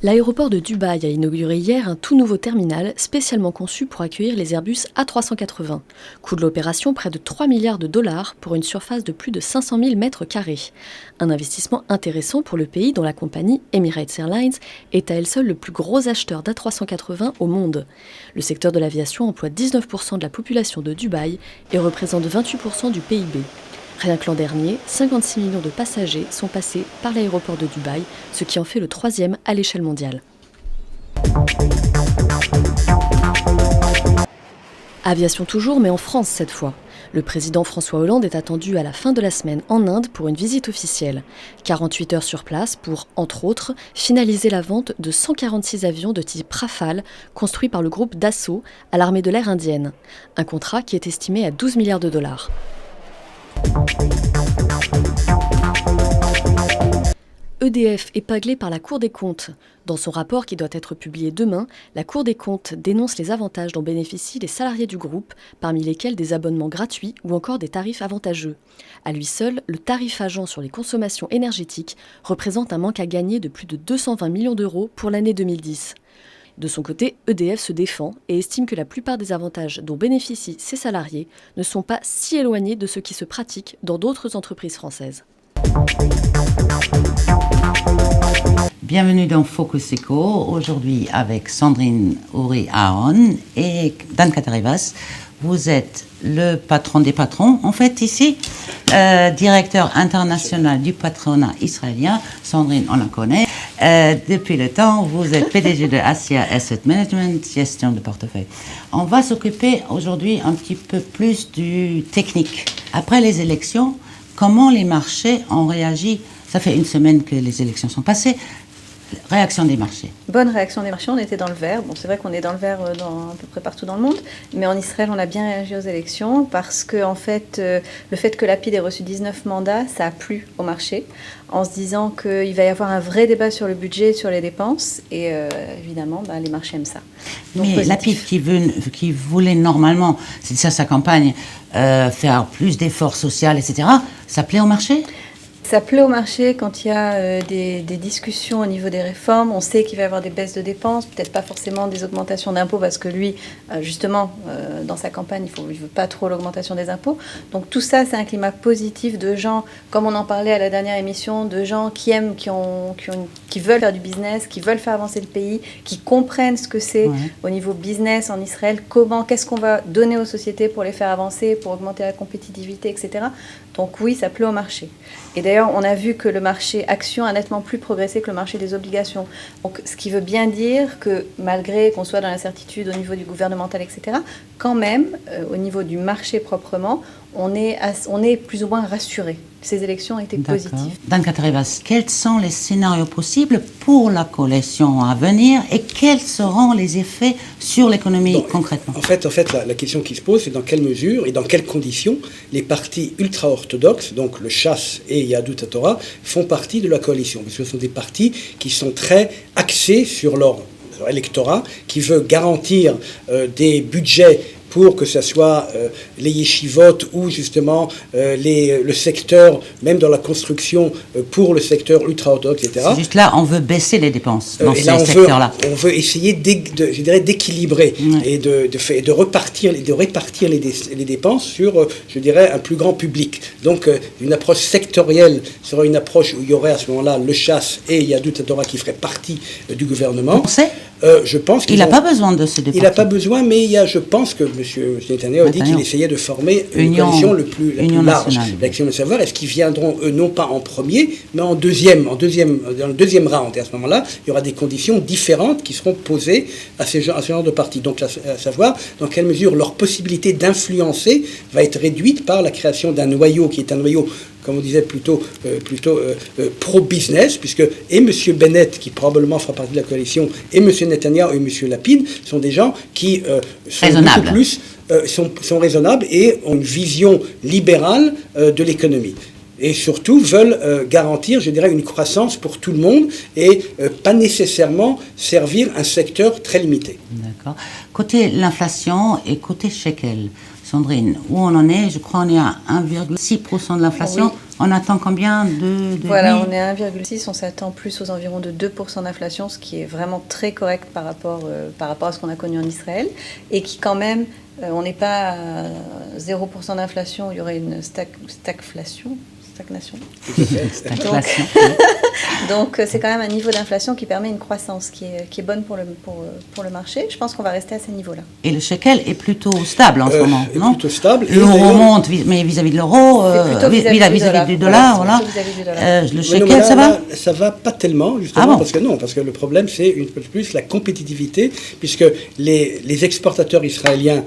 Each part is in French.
L'aéroport de Dubaï a inauguré hier un tout nouveau terminal spécialement conçu pour accueillir les Airbus A380. Coût de l'opération près de 3 milliards de dollars pour une surface de plus de 500 000 mètres carrés. Un investissement intéressant pour le pays dont la compagnie Emirates Airlines est à elle seule le plus gros acheteur d'A380 au monde. Le secteur de l'aviation emploie 19% de la population de Dubaï et représente 28% du PIB. Rien que l'an dernier, 56 millions de passagers sont passés par l'aéroport de Dubaï, ce qui en fait le 3e à l'échelle mondiale. Aviation toujours, mais en France cette fois. Le président François Hollande est attendu à la fin de la semaine en Inde pour une visite officielle. 48 heures sur place pour, entre autres, finaliser la vente de 146 avions de type Rafale construits par le groupe Dassault à l'armée de l'air indienne. Un contrat qui est estimé à 12 milliards de dollars. EDF épinglé par la Cour des comptes. Dans son rapport qui doit être publié demain, la Cour des comptes dénonce les avantages dont bénéficient les salariés du groupe, parmi lesquels des abonnements gratuits ou encore des tarifs avantageux. À lui seul, le tarif agent sur les consommations énergétiques représente un manque à gagner de plus de 220 millions d'euros pour l'année 2010. De son côté, EDF se défend et estime que la plupart des avantages dont bénéficient ses salariés ne sont pas si éloignés de ce qui se pratique dans d'autres entreprises françaises. Bienvenue dans Focus Eco, aujourd'hui avec Sandrine Ouri-Ahon et Dan Katarivas. Vous êtes le patron des patrons, en fait, ici, directeur international du patronat israélien. Sandrine, on la connaît. Depuis le temps, vous êtes PDG de Asia Asset Management, gestion de portefeuille. On va s'occuper aujourd'hui un petit peu plus du technique. Après les élections, comment les marchés ont réagi? Ça fait une semaine que les élections sont passées. Réaction des marchés. Bonne réaction des marchés, on était dans le vert. Bon, c'est vrai qu'on est dans le vert dans à peu près partout dans le monde, mais en Israël, on a bien réagi aux élections parce que, en fait, le fait que Lapid ait reçu 19 mandats, ça a plu au marché, en se disant qu'il va y avoir un vrai débat sur le budget, sur les dépenses, et évidemment, les marchés aiment ça. Donc, mais Lapid qui voulait normalement, c'est ça sa campagne, faire plus d'efforts sociaux, etc., ça plaît au marché ? Ça plaît au marché quand il y a des discussions au niveau des réformes. On sait qu'il va y avoir des baisses de dépenses, peut-être pas forcément des augmentations d'impôts parce que lui, justement, dans sa campagne, il ne veut pas trop l'augmentation des impôts. Donc tout ça, c'est un climat positif de gens, comme on en parlait à la dernière émission, de gens qui aiment, qui veulent faire du business, qui veulent faire avancer le pays, qui comprennent ce que c'est au niveau business en Israël, qu'est-ce qu'on va donner aux sociétés pour les faire avancer, pour augmenter la compétitivité, etc. Donc oui, ça plaît au marché. Et d'ailleurs, on a vu que le marché action a nettement plus progressé que le marché des obligations. Donc, ce qui veut bien dire que malgré qu'on soit dans l'incertitude au niveau du gouvernemental, etc., quand même, au niveau du marché proprement, on est plus ou moins rassuré. Ces élections ont été positives. Dan Katarivas, quels sont les scénarios possibles pour la coalition à venir et quels seront les effets sur l'économie concrètement? En fait, la question qui se pose, c'est dans quelle mesure et dans quelles conditions les partis ultra-orthodoxes, donc le Shas et Yahadut HaTorah, font partie de la coalition. Parce que ce sont des partis qui sont très axés sur leur électorat, qui veut garantir des budgets pour que ce soit les yeshivot ou justement le secteur, même dans la construction, pour le secteur ultra-orthodoxe, etc. C'est juste là, on veut baisser les dépenses dans ces secteurs-là. On veut essayer d'équilibrer et de répartir les dépenses sur, je dirais, un plus grand public. Donc, une approche sectorielle sera une approche où il y aurait à ce moment-là le Shas et Yahadut HaTorah qui feraient partie du gouvernement. On sait je pense qu'il n'a pas besoin de se départir. Il n'a pas besoin, mais je pense que M. Netanyahu a dit qu'il essayait de former une coalition la plus large. L'action de savoir, est-ce qu'ils viendront, eux, non pas en premier, mais dans le deuxième round. Et à ce moment-là, il y aura des conditions différentes qui seront posées à ce genre de partis. Donc, à savoir dans quelle mesure leur possibilité d'influencer va être réduite par la création d'un noyau qui est un noyau, comme on disait, plutôt pro-business, puisque et M. Bennett, qui probablement fera partie de la coalition, et M. Netanyahu et M. Lapid sont des gens qui sont beaucoup plus sont raisonnables et ont une vision libérale de l'économie. Et surtout veulent garantir, je dirais, une croissance pour tout le monde et pas nécessairement servir un secteur très limité. D'accord. Côté l'inflation et côté shekel, Sandrine, où on en est? Je crois qu'on est à 1,6% de l'inflation. Oui. On attend combien de Voilà, on est à 1,6, on s'attend plus aux environs de 2% d'inflation, ce qui est vraiment très correct par rapport à ce qu'on a connu en Israël, et qui quand même, on n'est pas à 0% d'inflation, il y aurait une stagnation. Stagflation. Donc c'est quand même un niveau d'inflation qui permet une croissance qui est bonne pour le marché. Je pense qu'on va rester à ces niveaux-là. Et le shekel est plutôt stable en ce moment, non? Plutôt stable. L'euro monte, mais vis-à-vis de l'euro, vis-à-vis du dollar, voilà. Le shekel, là, ça va? Ça va pas tellement, justement, Ah bon? parce que le problème, c'est une peu plus la compétitivité, puisque les exportateurs israéliens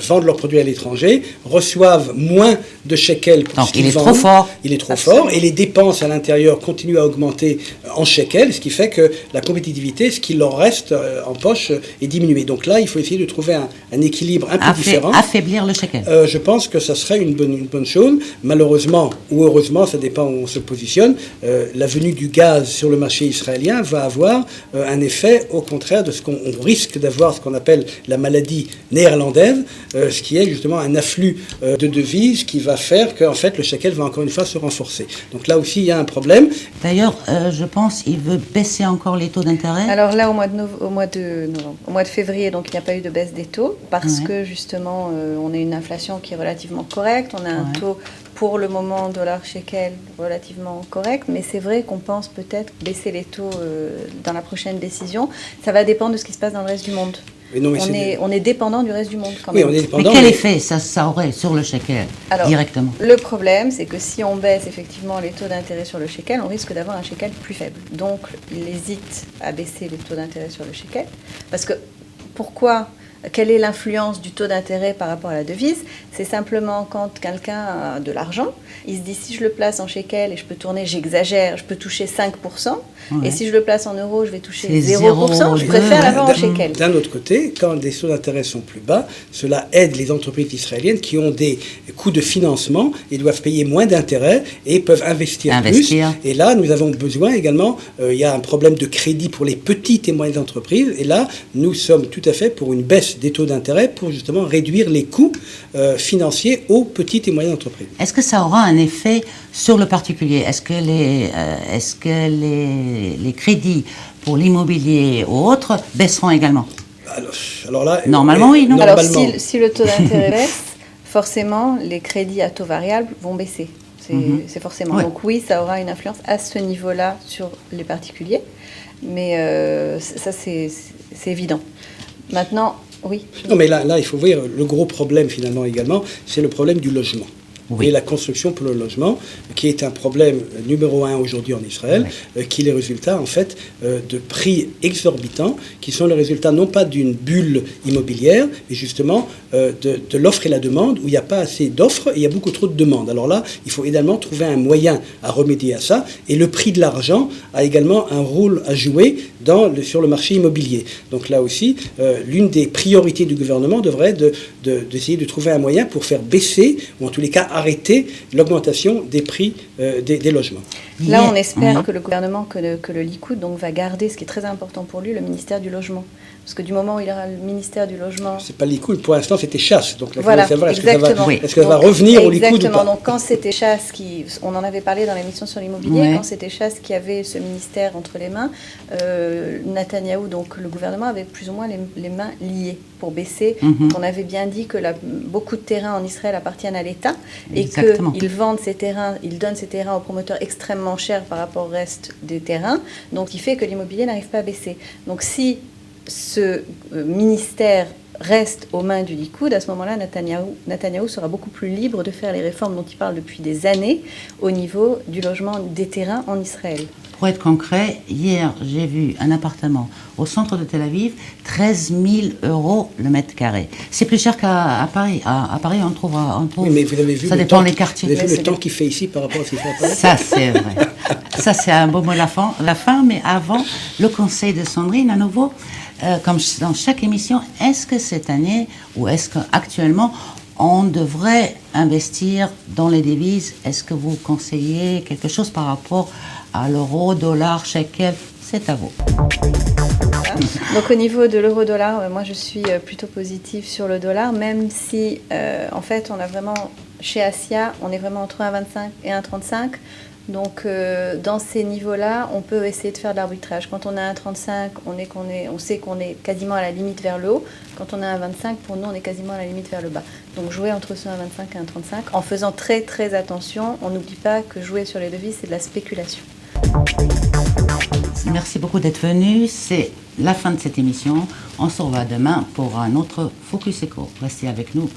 vendent leurs produits à l'étranger, reçoivent moins de shekels pour Donc ce qu'ils il est vendent. trop fort. Il est trop fort, et les dépenses à l'intérieur continuent à augmenter en shekels, ce qui fait que la compétitivité, ce qui leur reste en poche, est diminuée. Donc là, il faut essayer de trouver un équilibre un peu différent. Affaiblir le shekel. Je pense que ça serait une bonne chose. Malheureusement ou heureusement, ça dépend où on se positionne, la venue du gaz sur le marché israélien va avoir un effet au contraire de ce qu'on risque d'avoir, ce qu'on appelle la maladie néerlandaise, ce qui est justement un afflux de devises qui va faire qu'en fait le shekel va encore une fois se renforcer. Donc là aussi, il y a un problème. D'ailleurs, je pense qu'il veut baisser encore les taux d'intérêt. Alors là, au mois de février, donc il n'y a pas eu de baisse des taux parce que justement, on a une inflation qui est relativement correcte. On a un taux pour le moment dollar-shekel relativement correct, mais c'est vrai qu'on pense peut-être baisser les taux dans la prochaine décision. Ça va dépendre de ce qui se passe dans le reste du monde. On est dépendant du reste du monde quand même. Mais quel effet ça aurait sur le shekel directement? Le problème, c'est que si on baisse effectivement les taux d'intérêt sur le shekel, on risque d'avoir un shekel plus faible. Donc, il hésite à baisser les taux d'intérêt sur le shekel. Parce que, quelle est l'influence du taux d'intérêt par rapport à la devise? C'est simplement quand quelqu'un a de l'argent, il se dit si je le place en shekel et je peux tourner, j'exagère, je peux toucher 5%, et si je le place en euros, je vais toucher 0%, je préfère l'avoir en shekel. D'un autre côté, quand des taux d'intérêt sont plus bas, cela aide les entreprises israéliennes qui ont des coûts de financement et doivent payer moins d'intérêts et peuvent investir plus. Et là, nous avons besoin également, il y a un problème de crédit pour les petites et moyennes entreprises, et là, nous sommes tout à fait pour une baisse des taux d'intérêt pour justement réduire les coûts financiers aux petites et moyennes entreprises. Est-ce que ça aura un effet sur le particulier? Est-ce que les crédits pour l'immobilier ou autres baisseront également? Alors là, normalement, oui, non? Alors si le taux d'intérêt baisse, forcément, les crédits à taux variable vont baisser. C'est forcément. Ouais. Donc oui, ça aura une influence à ce niveau-là sur les particuliers, mais ça c'est évident. Maintenant, oui. Non, mais là, il faut voir le gros problème finalement également, c'est le problème du logement. Oui. Et la construction pour le logement, qui est un problème numéro 1 aujourd'hui en Israël, qui est le résultat en fait de prix exorbitants, qui sont le résultat non pas d'une bulle immobilière, mais justement de l'offre et la demande, où il n'y a pas assez d'offres et il y a beaucoup trop de demandes. Alors là, il faut également trouver un moyen à remédier à ça, et le prix de l'argent a également un rôle à jouer sur le marché immobilier. Donc là aussi, l'une des priorités du gouvernement devrait être d'essayer de trouver un moyen pour faire baisser, ou en tous les cas arrêter l'augmentation des prix des logements. Là, on espère que le gouvernement, que le Likoud donc, va garder, ce qui est très important pour lui, le ministère du Logement. Parce que du moment où il aura le ministère du Logement... C'est pas le Likoud, pour l'instant c'était Chasse. Donc là, voilà, savoir est-ce que ça va revenir au Likoud ou pas. Donc quand c'était Chasse on en avait parlé dans l'émission sur l'immobilier, quand c'était Chasse qui avait ce ministère entre les mains, Netanyahou, donc le gouvernement avait plus ou moins les mains liées pour baisser. On avait bien dit que beaucoup de terrains en Israël appartiennent à l'État et qu'ils vendent ces terrains, ils donnent ces terrains aux promoteurs extrêmement chers par rapport au reste des terrains, donc il fait que l'immobilier n'arrive pas à baisser. Donc si ce ministère reste aux mains du Likoud, à ce moment-là, Netanyahou sera beaucoup plus libre de faire les réformes dont il parle depuis des années au niveau du logement des terrains en Israël. Pour être concret, hier, j'ai vu un appartement au centre de Tel Aviv, 13 000 € le mètre carré. C'est plus cher qu'à Paris. À Paris, on trouve. Oui, mais vous avez vu ça dépend des quartiers. Vous avez vu le temps qu'il fait ici par rapport à ce qu'il fait à Paris? Ça, c'est vrai. Ça, c'est un beau mot la fin, mais avant, le conseil de Sandrine, à nouveau, comme dans chaque émission, est-ce que cette année, ou est-ce qu'actuellement, on devrait investir dans les devises? Est-ce que vous conseillez quelque chose par rapport à l'euro, dollar, shekel, c'est à vous. Donc au niveau de l'euro-dollar, moi je suis plutôt positive sur le dollar, même si en fait on a vraiment, chez Asia, on est vraiment entre 1,25 et 1,35. Donc dans ces niveaux-là, on peut essayer de faire de l'arbitrage. Quand on a 1,35, on sait qu'on est quasiment à la limite vers le haut. Quand on a 1,25, pour nous, on est quasiment à la limite vers le bas. Donc jouer entre ce 1,25 et 1,35, en faisant très très attention, on n'oublie pas que jouer sur les devises, c'est de la spéculation. Merci beaucoup d'être venu. C'est la fin de cette émission. On se revoit demain pour un autre Focus Eco. Restez avec nous.